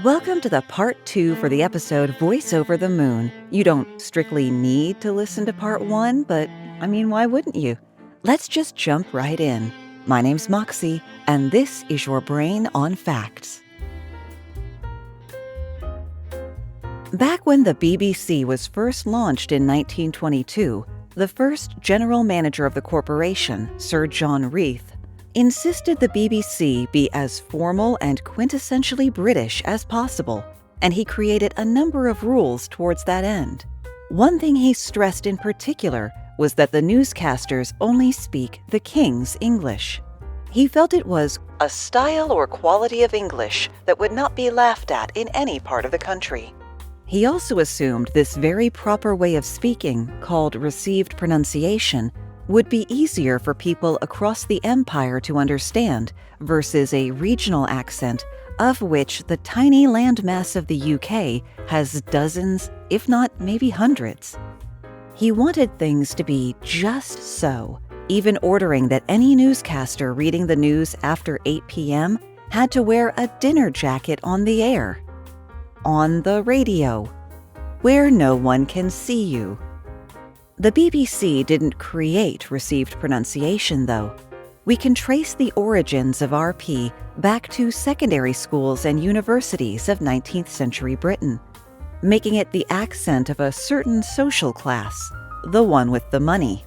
Welcome to the part 2 for the episode Voice Over the Moon. You don't strictly need to listen to part 1, but why wouldn't you? Let's just jump right in. My name's Moxie, and this is your brain on facts. Back when the BBC was first launched in 1922, the first general manager of the corporation, Sir John Reith, insisted the BBC be as formal and quintessentially British as possible, and he created a number of rules towards that end. One thing he stressed in particular was that the newscasters only speak the King's English. He felt it was a style or quality of English that would not be laughed at in any part of the country. He also assumed this very proper way of speaking, called received pronunciation, would be easier for people across the empire to understand versus a regional accent, of which the tiny landmass of the UK has dozens, if not maybe hundreds. He wanted things to be just so, even ordering that any newscaster reading the news after 8 p.m. had to wear a dinner jacket on the air. On the radio, where no one can see you. The BBC didn't create received pronunciation, though. We can trace the origins of RP back to secondary schools and universities of 19th century Britain, making it the accent of a certain social class, the one with the money.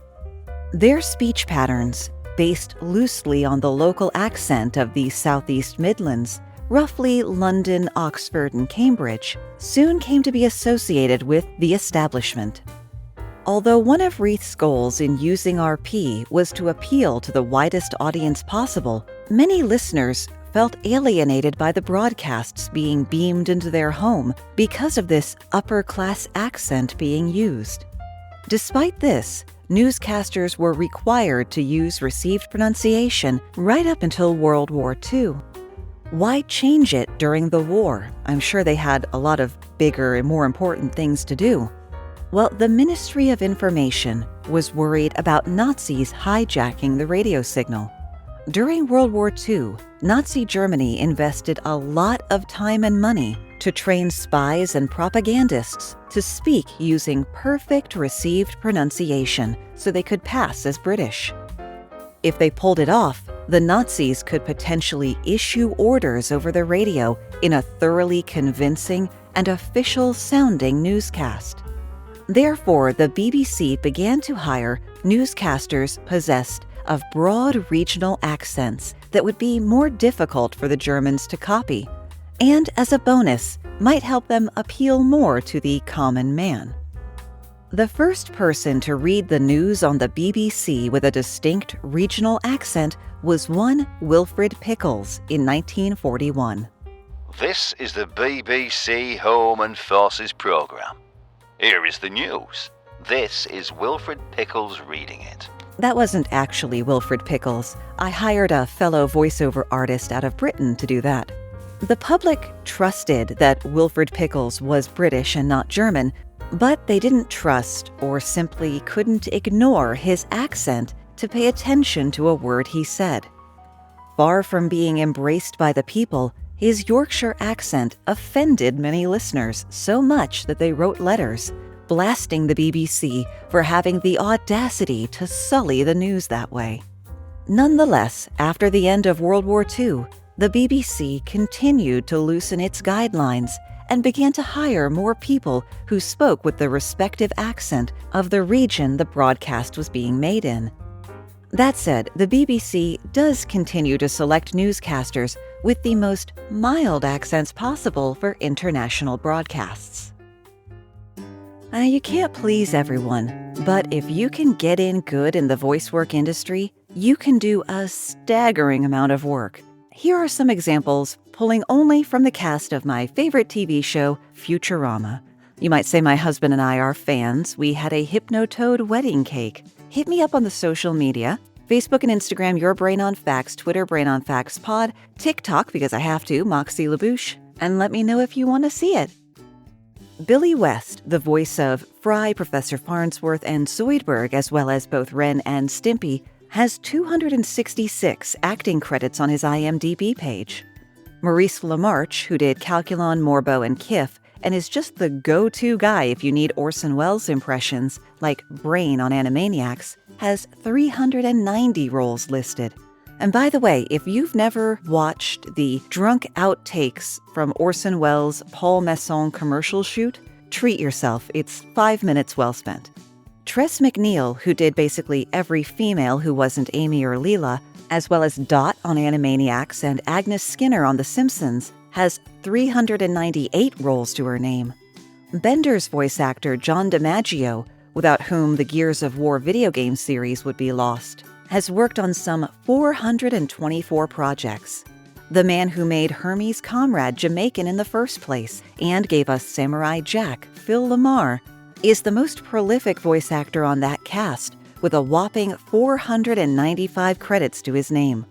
Their speech patterns, based loosely on the local accent of the Southeast Midlands, roughly London, Oxford, and Cambridge, soon came to be associated with the establishment. Although one of Reith's goals in using RP was to appeal to the widest audience possible, many listeners felt alienated by the broadcasts being beamed into their home because of this upper-class accent being used. Despite this, newscasters were required to use received pronunciation right up until World War II. Why change it during the war? I'm sure they had a lot of bigger and more important things to do. Well, the Ministry of Information was worried about Nazis hijacking the radio signal. During World War II, Nazi Germany invested a lot of time and money to train spies and propagandists to speak using perfect received pronunciation so they could pass as British. If they pulled it off, the Nazis could potentially issue orders over the radio in a thoroughly convincing and official-sounding newscast. Therefore, the BBC began to hire newscasters possessed of broad regional accents that would be more difficult for the Germans to copy, and as a bonus, might help them appeal more to the common man. The first person to read the news on the BBC with a distinct regional accent was one Wilfred Pickles in 1941. This is the BBC Home and Forces programme. Here is the news. This is Wilfred Pickles reading it. That wasn't actually Wilfred Pickles. I hired a fellow voiceover artist out of Britain to do that. The public trusted that Wilfred Pickles was British and not German, but they didn't trust or simply couldn't ignore his accent to pay attention to a word he said. Far from being embraced by the people, his Yorkshire accent offended many listeners so much that they wrote letters, blasting the BBC for having the audacity to sully the news that way. Nonetheless, after the end of World War II, the BBC continued to loosen its guidelines and began to hire more people who spoke with the respective accent of the region the broadcast was being made in. That said, the BBC does continue to select newscasters with the most mild accents possible for international broadcasts. You can't please everyone, but if you can get in good in the voice work industry, you can do a staggering amount of work. Here are some examples, pulling only from the cast of my favorite TV show, Futurama. You might say my husband and I are fans. We had a Hypnotoad wedding cake. Hit me up on the social media. Facebook and Instagram, Your Brain on Facts, Twitter, Brain on Facts Pod, TikTok, because I have to, Moxie LaBouche, and let me know if you want to see it. Billy West, the voice of Fry, Professor Farnsworth, and Zoidberg, as well as both Ren and Stimpy, has 266 acting credits on his IMDb page. Maurice LaMarche, who did Calculon, Morbo, and Kif, and is just the go-to guy if you need Orson Welles impressions, like Brain on Animaniacs, has 390 roles listed. And by the way, if you've never watched the drunk outtakes from Orson Welles' Paul Masson commercial shoot, treat yourself. It's 5 minutes well spent. Tress MacNeille, who did basically every female who wasn't Amy or Leela, as well as Dot on Animaniacs and Agnes Skinner on The Simpsons, has 398 roles to her name. Bender's voice actor John DiMaggio, without whom the Gears of War video game series would be lost, has worked on some 424 projects. The man who made Hermes' comrade Jamaican in the first place and gave us Samurai Jack, Phil LaMarr, is the most prolific voice actor on that cast, with a whopping 495 credits to his name.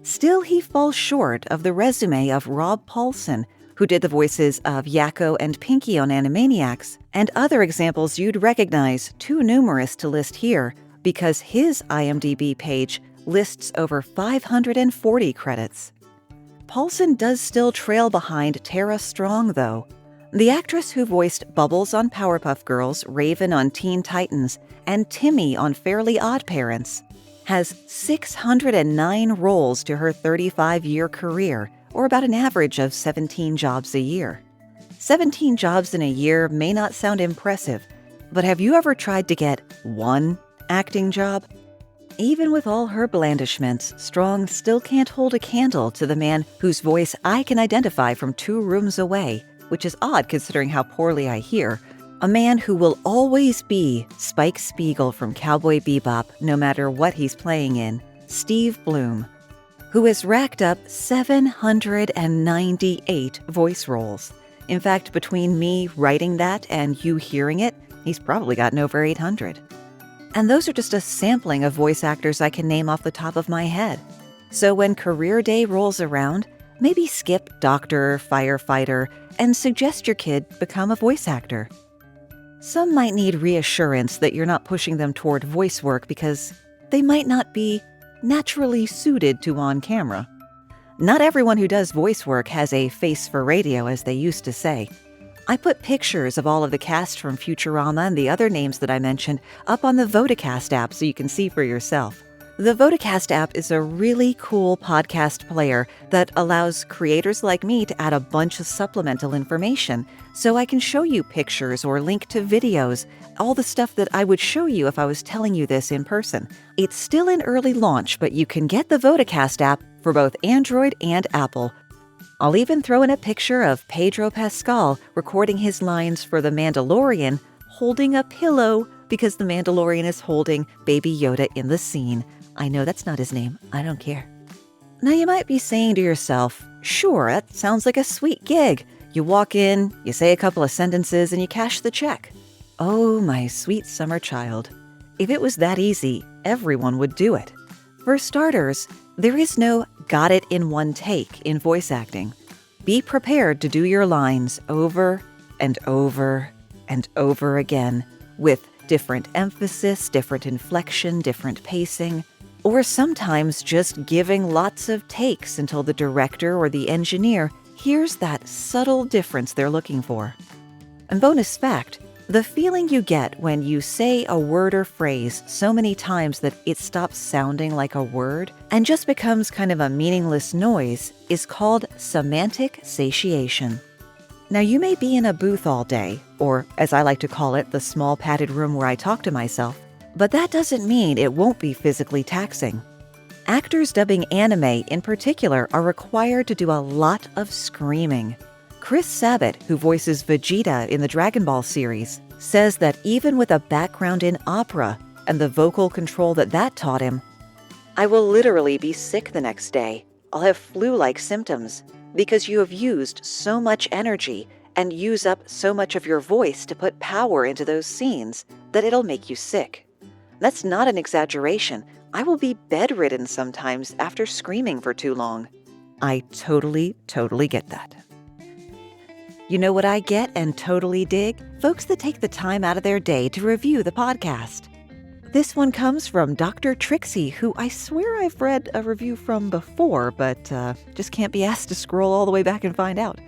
Still, he falls short of the resume of Rob Paulsen, who did the voices of Yakko and Pinky on Animaniacs, and other examples you'd recognize, too numerous to list here, because his IMDb page lists over 540 credits. Paulsen does still trail behind Tara Strong, though. The actress who voiced Bubbles on Powerpuff Girls, Raven on Teen Titans, and Timmy on Fairly Odd Parents has 609 roles to her 35-year career, or about an average of 17 jobs a year. 17 jobs in a year may not sound impressive, but have you ever tried to get one acting job? Even with all her blandishments, Strong still can't hold a candle to the man whose voice I can identify from 2 rooms away, which is odd considering how poorly I hear. A man who will always be Spike Spiegel from Cowboy Bebop, no matter what he's playing in, Steve Bloom, who has racked up 798 voice roles. In fact, between me writing that and you hearing it, he's probably gotten over 800. And those are just a sampling of voice actors I can name off the top of my head. So when career day rolls around, maybe skip doctor, firefighter, and suggest your kid become a voice actor. Some might need reassurance that you're not pushing them toward voice work because they might not be naturally suited to on camera. Not everyone who does voice work has a face for radio, as they used to say. I put pictures of all of the cast from Futurama and the other names that I mentioned up on the Vodacast app so you can see for yourself. The Vodacast app is a really cool podcast player that allows creators like me to add a bunch of supplemental information so I can show you pictures or link to videos, all the stuff that I would show you if I was telling you this in person. It's still in early launch, but you can get the Vodacast app for both Android and Apple. I'll even throw in a picture of Pedro Pascal recording his lines for The Mandalorian holding a pillow because The Mandalorian is holding Baby Yoda in the scene. I know that's not his name. I don't care. Now you might be saying to yourself, sure, that sounds like a sweet gig. You walk in, you say a couple of sentences, and you cash the check. Oh, my sweet summer child. If it was that easy, everyone would do it. For starters, there is no got it in one take in voice acting. Be prepared to do your lines over and over and over again with different emphasis, different inflection, different pacing, or sometimes just giving lots of takes until the director or the engineer hears that subtle difference they're looking for. And bonus fact, the feeling you get when you say a word or phrase so many times that it stops sounding like a word and just becomes kind of a meaningless noise is called semantic satiation. Now, you may be in a booth all day, or as I like to call it, the small padded room where I talk to myself, but that doesn't mean it won't be physically taxing. Actors dubbing anime in particular are required to do a lot of screaming. Chris Sabat, who voices Vegeta in the Dragon Ball series, says that even with a background in opera and the vocal control that taught him, I will literally be sick the next day. I'll have flu-like symptoms because you have used so much energy and use up so much of your voice to put power into those scenes that it'll make you sick. That's not an exaggeration. I will be bedridden sometimes after screaming for too long. I totally get that. You know what I get and totally dig? Folks that take the time out of their day to review the podcast. This one comes from Dr. Trixie, who I swear I've read a review from before, but just can't be asked to scroll all the way back and find out.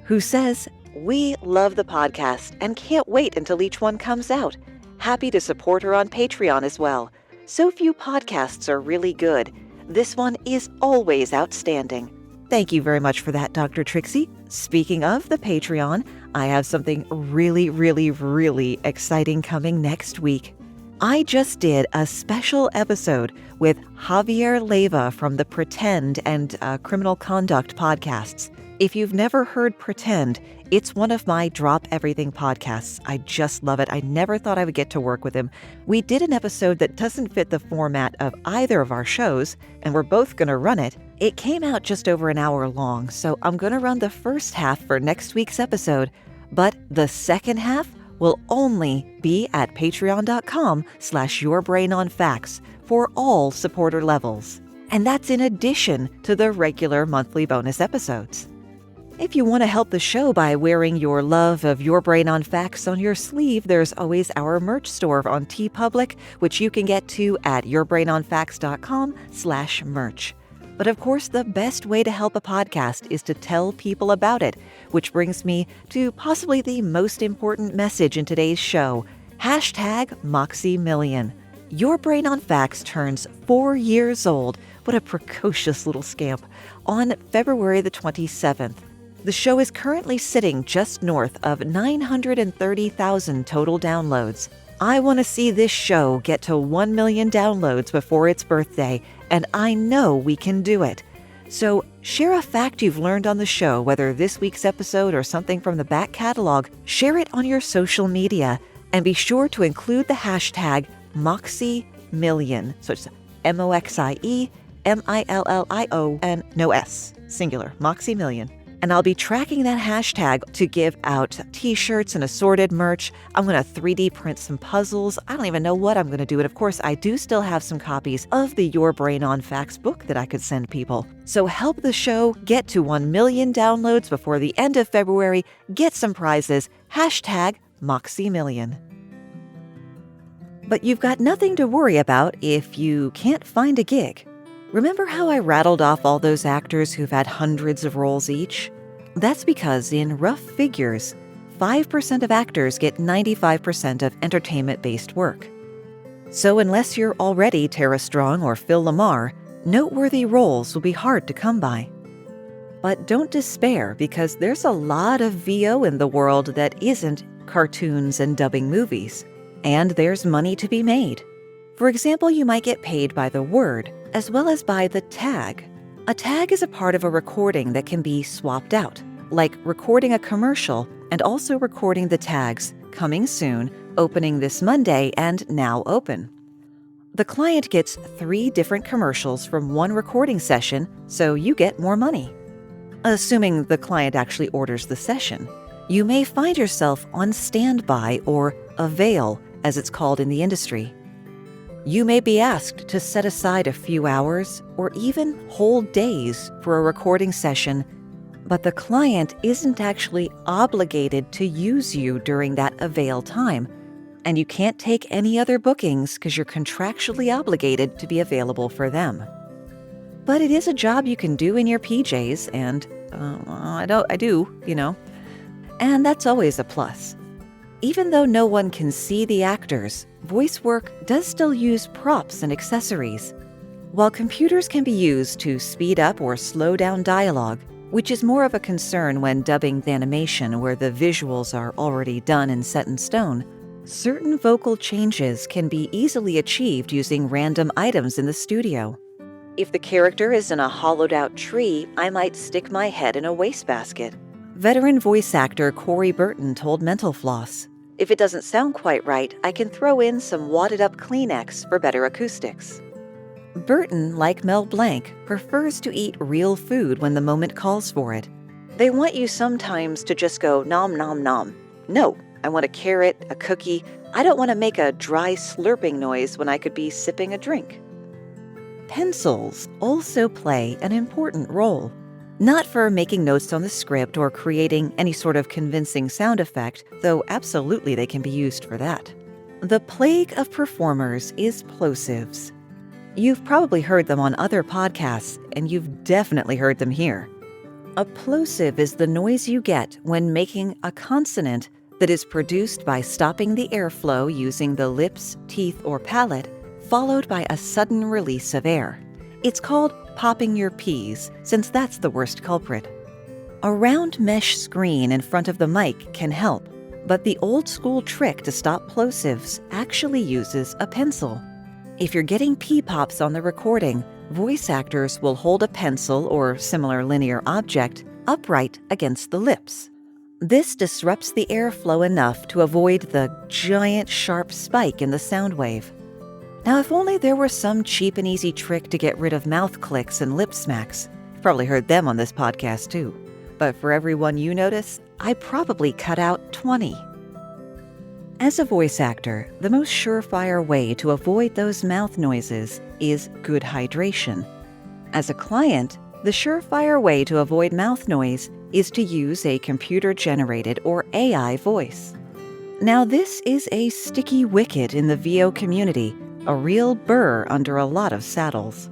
Who says, "We love the podcast and can't wait until each one comes out. Happy to support her on Patreon as well. So few podcasts are really good. This one is always outstanding." Thank you very much for that, Dr. Trixie. Speaking of the Patreon, I have something really exciting coming next week. I just did a special episode with Javier Leyva from the Pretend and Criminal Conduct podcasts. If you've never heard Pretend, it's one of my Drop Everything podcasts. I just love it. I never thought I would get to work with him. We did an episode that doesn't fit the format of either of our shows, and we're both going to run it. It came out just over an hour long, so I'm going to run the first half for next week's episode, but the second half will only be at patreon.com/yourbrainonfacts for all supporter levels. And that's in addition to the regular monthly bonus episodes. If you want to help the show by wearing your love of Your Brain on Facts on your sleeve, there's always our merch store on TeePublic, which you can get to at yourbrainonfacts.com/merch. But of course, the best way to help a podcast is to tell people about it, which brings me to possibly the most important message in today's show, #moxiemillion. Your Brain on Facts turns 4 years old. What a precocious little scamp. On February the 27th. The show is currently sitting just north of 930,000 total downloads. I want to see this show get to 1 million downloads before its birthday, and I know we can do it. So share a fact you've learned on the show, whether this week's episode or something from the back catalog. Share it on your social media, and be sure to include the hashtag moxiemillion. So it's MOXIEMILLIO and no S, singular, moxiemillion. And I'll be tracking that hashtag to give out t-shirts and assorted merch. I'm going to 3D print some puzzles. I don't even know what I'm going to do. And of course, I do still have some copies of the Your Brain on Facts book that I could send people. So help the show get to 1 million downloads before the end of February. Get some prizes. #moxiemillion. But you've got nothing to worry about if you can't find a gig. Remember how I rattled off all those actors who've had hundreds of roles each? That's because in rough figures, 5% of actors get 95% of entertainment-based work. So unless you're already Tara Strong or Phil Lamar, noteworthy roles will be hard to come by. But don't despair, because there's a lot of VO in the world that isn't cartoons and dubbing movies. And there's money to be made. For example, you might get paid by the word, as well as by the tag. A tag is a part of a recording that can be swapped out, like recording a commercial and also recording the tags "coming soon," "opening this Monday," and "now open." The client gets 3 different commercials from one recording session, so you get more money. Assuming the client actually orders the session, you may find yourself on standby, or avail, as it's called in the industry. You may be asked to set aside a few hours or even whole days for a recording session, but the client isn't actually obligated to use you during that avail time, and you can't take any other bookings because you're contractually obligated to be available for them. But it is a job you can do in your PJs, and I do, and that's always a plus. Even though no one can see the actors, voice work does still use props and accessories. While computers can be used to speed up or slow down dialogue, which is more of a concern when dubbing animation where the visuals are already done and set in stone, certain vocal changes can be easily achieved using random items in the studio. If the character is in a hollowed-out tree, I might stick my head in a wastebasket. Veteran voice actor Corey Burton told Mental Floss, "If it doesn't sound quite right, I can throw in some wadded-up Kleenex for better acoustics." Burton, like Mel Blanc, prefers to eat real food when the moment calls for it. They want you sometimes to just go nom nom nom. No, I want a carrot, a cookie. I don't want to make a dry slurping noise when I could be sipping a drink. Pencils also play an important role. Not for making notes on the script or creating any sort of convincing sound effect, though absolutely they can be used for that. The plague of performers is plosives. You've probably heard them on other podcasts, and you've definitely heard them here. A plosive is the noise you get when making a consonant that is produced by stopping the airflow using the lips, teeth, or palate, followed by a sudden release of air. It's called popping your peas, since that's the worst culprit. A round mesh screen in front of the mic can help, but the old-school trick to stop plosives actually uses a pencil. If you're getting pea pops on the recording, voice actors will hold a pencil or similar linear object upright against the lips. This disrupts the airflow enough to avoid the giant sharp spike in the sound wave. Now, if only there were some cheap and easy trick to get rid of mouth clicks and lip smacks. You've probably heard them on this podcast too. But for every one you notice, I probably cut out 20. As a voice actor, the most surefire way to avoid those mouth noises is good hydration. As a client, the surefire way to avoid mouth noise is to use a computer-generated or AI voice. Now, this is a sticky wicket in the VO community, a real burr under a lot of saddles.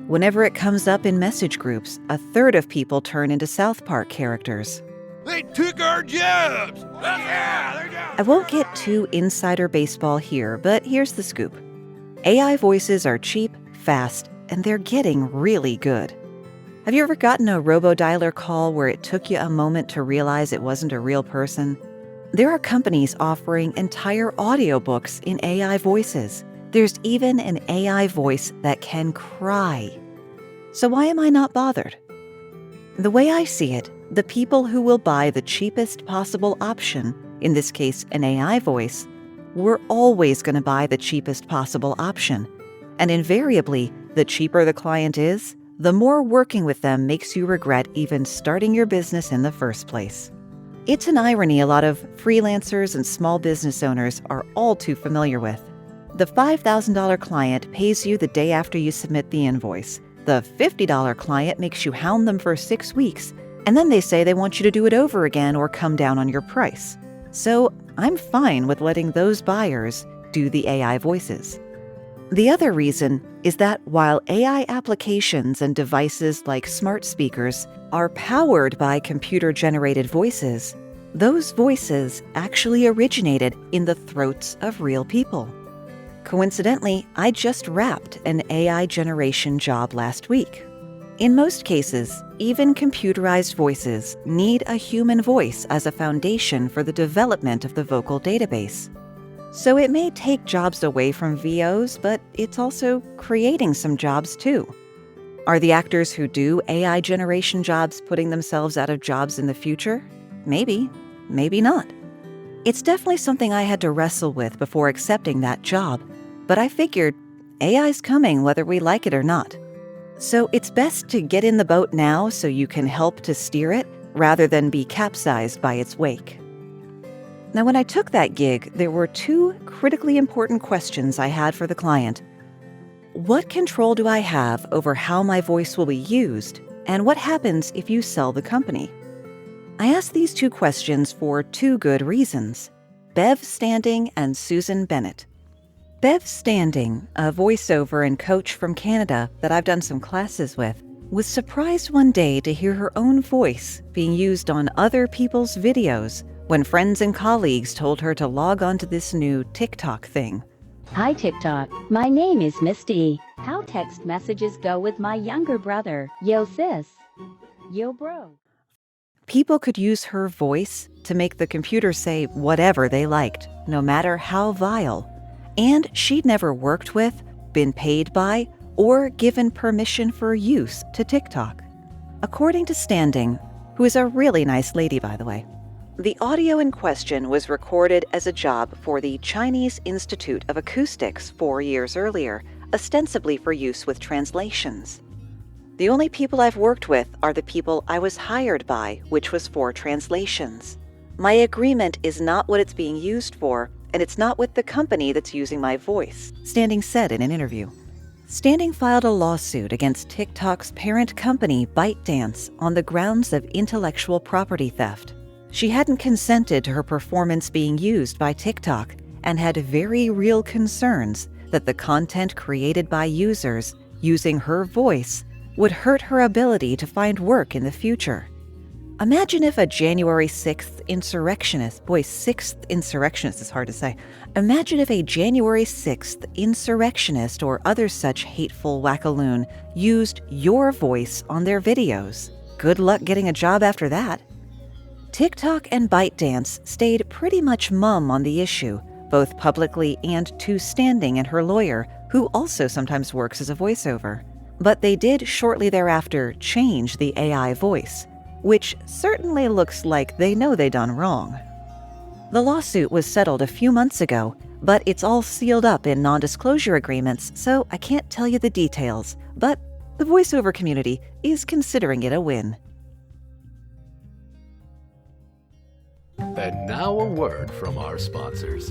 Whenever it comes up in message groups, a third of people turn into South Park characters. They took our jobs! Yeah, I won't get too insider baseball here, but here's the scoop. AI voices are cheap, fast, and they're getting really good. Have you ever gotten a robodialer call where it took you a moment to realize it wasn't a real person? There are companies offering entire audiobooks in AI voices. There's even an AI voice that can cry. So why am I not bothered? The way I see it, the people who will buy the cheapest possible option, in this case an AI voice, we're always going to buy the cheapest possible option. And invariably, the cheaper the client is, the more working with them makes you regret even starting your business in the first place. It's an irony a lot of freelancers and small business owners are all too familiar with. The $5,000 client pays you the day after you submit the invoice. The $50 client makes you hound them for 6 weeks, and then they say they want you to do it over again or come down on your price. So I'm fine with letting those buyers do the AI voices. The other reason is that while AI applications and devices like smart speakers are powered by computer-generated voices, those voices actually originated in the throats of real people. Coincidentally, I just wrapped an AI generation job last week. In most cases, even computerized voices need a human voice as a foundation for the development of the vocal database. So it may take jobs away from VOs, but it's also creating some jobs too. Are the actors who do AI generation jobs putting themselves out of jobs in the future? Maybe, maybe not. It's definitely something I had to wrestle with before accepting that job, but I figured AI's coming whether we like it or not. So it's best to get in the boat now so you can help to steer it rather than be capsized by its wake. Now, when I took that gig, there were 2 critically important questions I had for the client. What control do I have over how my voice will be used, and what happens if you sell the company? I asked these 2 questions for 2 good reasons. Bev Standing and Susan Bennett. Bev Standing, a voiceover and coach from Canada that I've done some classes with, was surprised one day to hear her own voice being used on other people's videos when friends and colleagues told her to log on to this new TikTok thing. Hi TikTok, my name is Misty. How text messages go with my younger brother? Yo sis. Yo bro. People could use her voice to make the computer say whatever they liked, no matter how vile. And she'd never worked with, been paid by, or given permission for use to TikTok. According to Standing, who is a really nice lady, by the way, the audio in question was recorded as a job for the Chinese Institute of Acoustics 4 years earlier, ostensibly for use with translations. The only people I've worked with are the people I was hired by, which was for translations. My agreement is not what it's being used for, and it's not with the company that's using my voice, Standing said in an interview. Standing filed a lawsuit against TikTok's parent company, ByteDance, on the grounds of intellectual property theft. She hadn't consented to her performance being used by TikTok, and had very real concerns that the content created by users using her voice would hurt her ability to find work in the future. Imagine if a January 6th insurrectionist, boy, 6th insurrectionist is hard to say. Imagine if a January 6th insurrectionist or other such hateful wackaloon used your voice on their videos. Good luck getting a job after that. TikTok and ByteDance stayed pretty much mum on the issue, both publicly and to Standing and her lawyer, who also sometimes works as a voiceover. But they did shortly thereafter change the AI voice, which certainly looks like they know they done wrong. The lawsuit was settled a few months ago, but it's all sealed up in non-disclosure agreements, so I can't tell you the details, but the voiceover community is considering it a win. And now a word from our sponsors.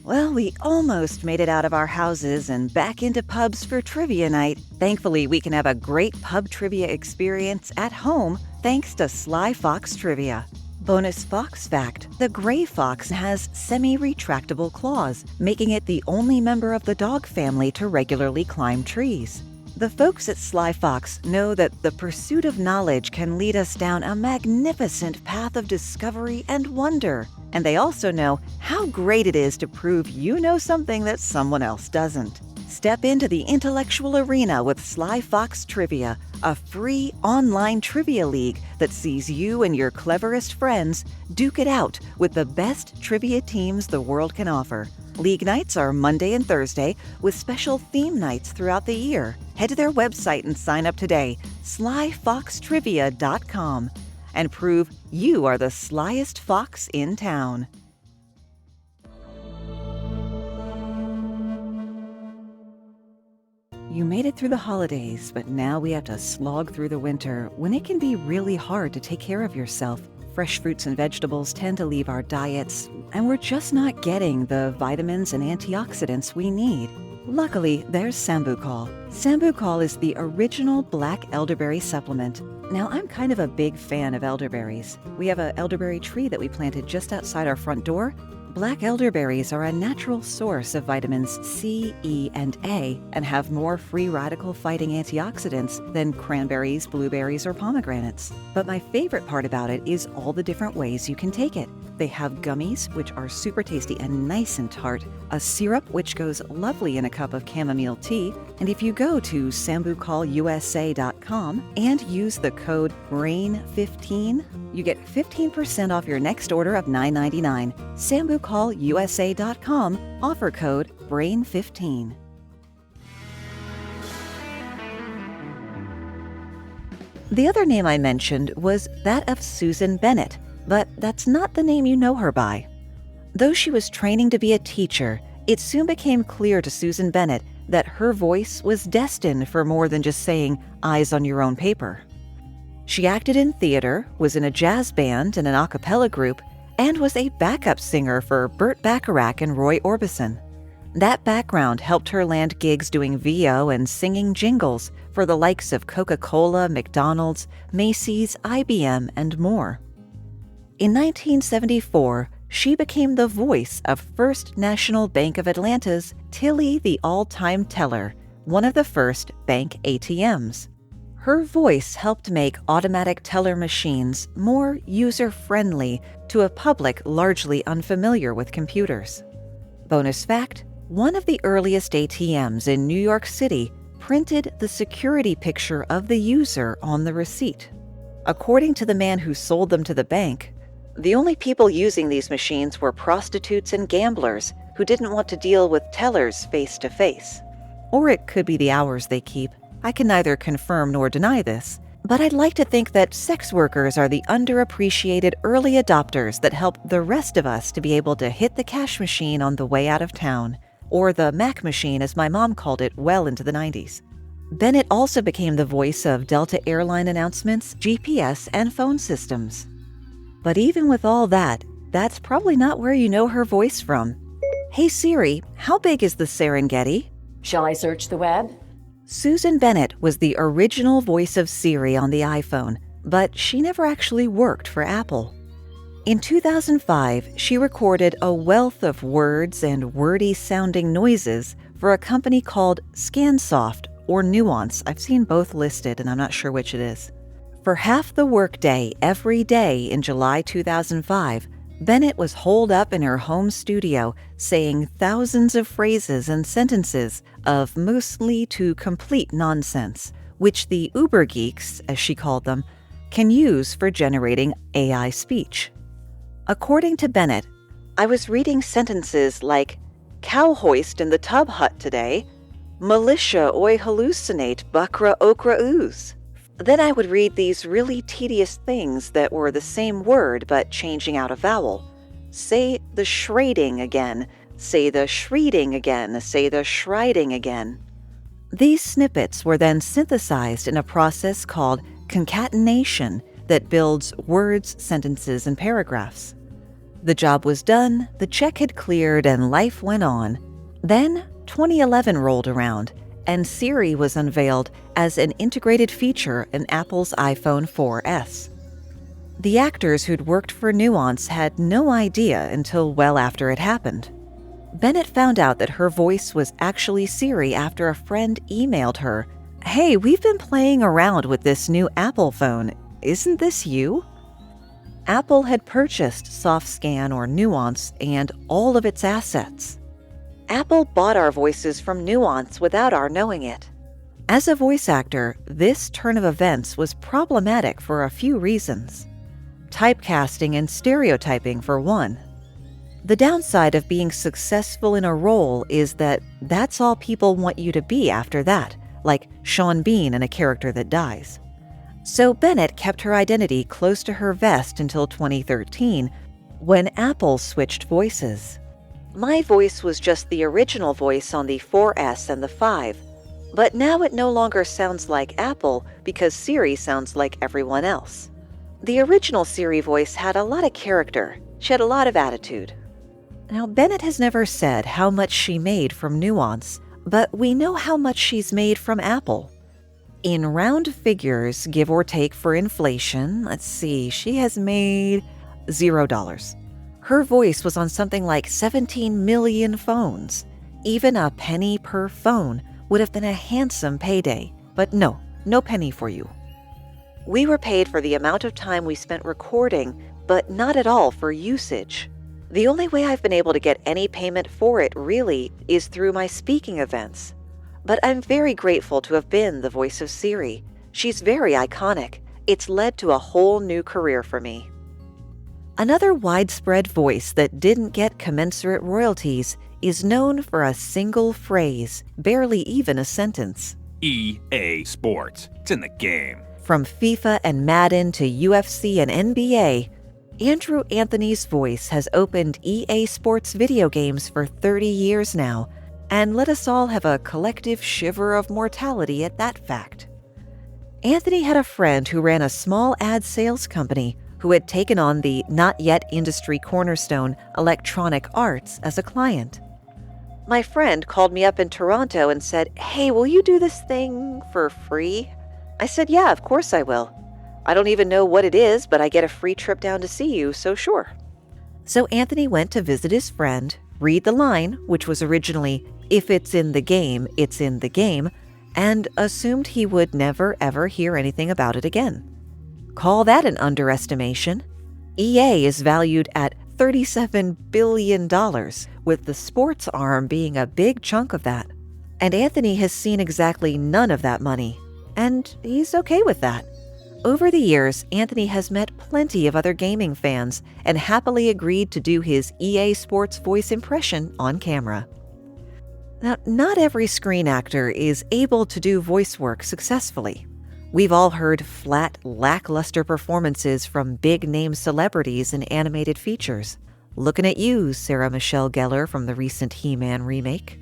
Well, we almost made it out of our houses and back into pubs for trivia night. Thankfully, we can have a great pub trivia experience at home thanks to Sly Fox Trivia. Bonus fox fact, the gray fox has semi-retractable claws, making it the only member of the dog family to regularly climb trees. The folks at Sly Fox know that the pursuit of knowledge can lead us down a magnificent path of discovery and wonder. And they also know how great it is to prove you know something that someone else doesn't. Step into the intellectual arena with Sly Fox Trivia, a free online trivia league that sees you and your cleverest friends duke it out with the best trivia teams the world can offer. League nights are Monday and Thursday, with special theme nights throughout the year. Head to their website and sign up today, slyfoxtrivia.com, and prove you are the slyest fox in town. You made it through the holidays, but now we have to slog through the winter when it can be really hard to take care of yourself. Fresh fruits and vegetables tend to leave our diets, and we're just not getting the vitamins and antioxidants we need. Luckily, there's Sambucol. Sambucol is the original black elderberry supplement. Now, I'm kind of a big fan of elderberries. We have an elderberry tree that we planted just outside our front door. Black elderberries are a natural source of vitamins C, E, and A, and have more free radical-fighting antioxidants than cranberries, blueberries, or pomegranates. But my favorite part about it is all the different ways you can take it. They have gummies, which are super tasty and nice and tart, a syrup, which goes lovely in a cup of chamomile tea, and if you go to SambucolUSA.com and use the code BRAIN15, you get 15% off your next order of $9.99. SambucolUSA.com, offer code BRAIN15. The other name I mentioned was that of Susan Bennett, but that's not the name you know her by. Though she was training to be a teacher, it soon became clear to Susan Bennett that her voice was destined for more than just saying eyes on your own paper. She acted in theater, was in a jazz band and an a cappella group, and was a backup singer for Burt Bacharach and Roy Orbison. That background helped her land gigs doing VO and singing jingles for the likes of Coca-Cola, McDonald's, Macy's, IBM, and more. In 1974, she became the voice of First National Bank of Atlanta's Tilly the All-Time Teller, one of the first bank ATMs. Her voice helped make automatic teller machines more user-friendly to a public largely unfamiliar with computers. Bonus fact, one of the earliest ATMs in New York City printed the security picture of the user on the receipt. According to the man who sold them to the bank, the only people using these machines were prostitutes and gamblers who didn't want to deal with tellers face-to-face. Or it could be the hours they keep. I can neither confirm nor deny this, but I'd like to think that sex workers are the underappreciated early adopters that help the rest of us to be able to hit the cash machine on the way out of town, or the Mac machine as my mom called it well into the 90s. Bennett also became the voice of Delta Airline announcements, GPS, and phone systems. But even with all that, that's probably not where you know her voice from. Hey Siri, how big is the Serengeti? Shall I search the web? Susan Bennett was the original voice of Siri on the iPhone, but she never actually worked for Apple. In 2005, she recorded a wealth of words and wordy-sounding noises for a company called Scansoft or Nuance. I've seen both listed, and I'm not sure which it is. For half the workday every day in July 2005, Bennett was holed up in her home studio saying thousands of phrases and sentences of mostly to complete nonsense, which the Uber geeks, as she called them, can use for generating AI speech. According to Bennett, I was reading sentences like, cow hoist in the tub hut today, militia oi hallucinate bakra okra ooze. Then I would read these really tedious things that were the same word but changing out a vowel. Say the shrading again, say the shreeding again, say the shriding again. These snippets were then synthesized in a process called concatenation that builds words, sentences, and paragraphs. The job was done, the check had cleared, and life went on. Then 2011 rolled around, and Siri was unveiled as an integrated feature in Apple's iPhone 4S. The actors who'd worked for Nuance had no idea until well after it happened. Bennett found out that her voice was actually Siri after a friend emailed her, "Hey, we've been playing around with this new Apple phone. Isn't this you?" Apple had purchased SoftScan or Nuance and all of its assets. Apple bought our voices from Nuance without our knowing it. As a voice actor, this turn of events was problematic for a few reasons. Typecasting and stereotyping, for one. The downside of being successful in a role is that that's all people want you to be after that, like Sean Bean in a character that dies. So Bennett kept her identity close to her vest until 2013, when Apple switched voices. My voice was just the original voice on the 4S and the 5, but now it no longer sounds like Apple because Siri sounds like everyone else. The original Siri voice had a lot of character. She had a lot of attitude. Now, Bennett has never said how much she made from Nuance, but we know how much she's made from Apple. In round figures, give or take for inflation, let's see, she has made $0. Her voice was on something like 17 million phones. Even a penny per phone would have been a handsome payday, but no penny for you. We were paid for the amount of time we spent recording, but not at all for usage. The only way I've been able to get any payment for it, really, is through my speaking events. But I'm very grateful to have been the voice of Siri. She's very iconic. It's led to a whole new career for me. Another widespread voice that didn't get commensurate royalties is known for a single phrase, barely even a sentence. EA Sports. It's in the game. From FIFA and Madden to UFC and NBA, Andrew Anthony's voice has opened EA Sports video games for 30 years now, and let us all have a collective shiver of mortality at that fact. Anthony had a friend who ran a small ad sales company who had taken on the not-yet industry cornerstone Electronic Arts as a client. My friend called me up in Toronto and said, "Hey, will you do this thing for free?" I said, "Yeah, of course I will. I don't even know what it is, but I get a free trip down to see you, so sure." So Anthony went to visit his friend, read the line, which was originally, "If it's in the game, it's in the game," and assumed he would never ever hear anything about it again. Call that an underestimation. EA is valued at $37 billion, with the sports arm being a big chunk of that. And Anthony has seen exactly none of that money, and he's okay with that. Over the years, Anthony has met plenty of other gaming fans and happily agreed to do his EA Sports voice impression on camera. Now, not every screen actor is able to do voice work successfully. We've all heard flat, lackluster performances from big-name celebrities in animated features. Looking at you, Sarah Michelle Gellar from the recent He-Man remake.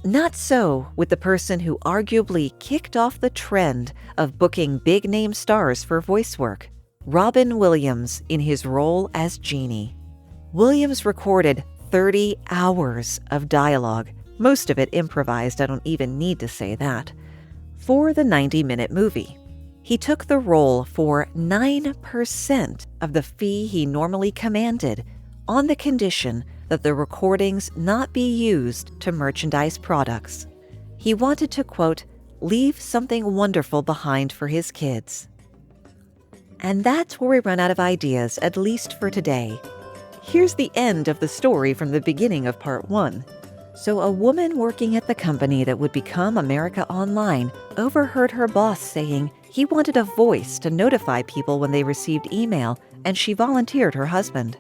Not so with the person who arguably kicked off the trend of booking big-name stars for voice work, Robin Williams in his role as Genie. Williams recorded 30 hours of dialogue, most of it improvised, I don't even need to say that, for the 90-minute movie. He took the role for 9% of the fee he normally commanded, on the condition that the recordings not be used to merchandise products. He wanted to, quote, leave something wonderful behind for his kids. And that's where we run out of ideas, at least for today. Here's the end of the story from the beginning of part 1. So a woman working at the company that would become America Online overheard her boss saying he wanted a voice to notify people when they received email, and she volunteered her husband.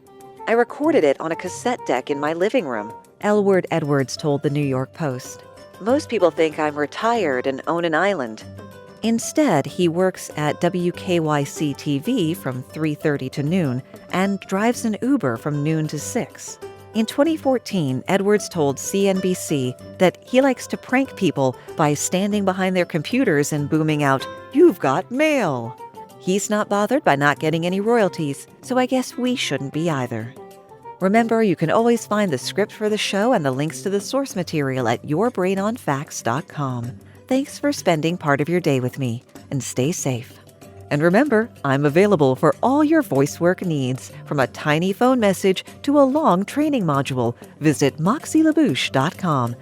I recorded it on a cassette deck in my living room, Elwood Edwards told the New York Post. Most people think I'm retired and own an island. Instead, he works at WKYC-TV from 3:30 to noon and drives an Uber from noon to 6. In 2014, Edwards told CNBC that he likes to prank people by standing behind their computers and booming out, "You've got mail." He's not bothered by not getting any royalties, so I guess we shouldn't be either. Remember, you can always find the script for the show and the links to the source material at yourbrainonfacts.com. Thanks for spending part of your day with me, and stay safe. And remember, I'm available for all your voice work needs, from a tiny phone message to a long training module. Visit moxielabouche.com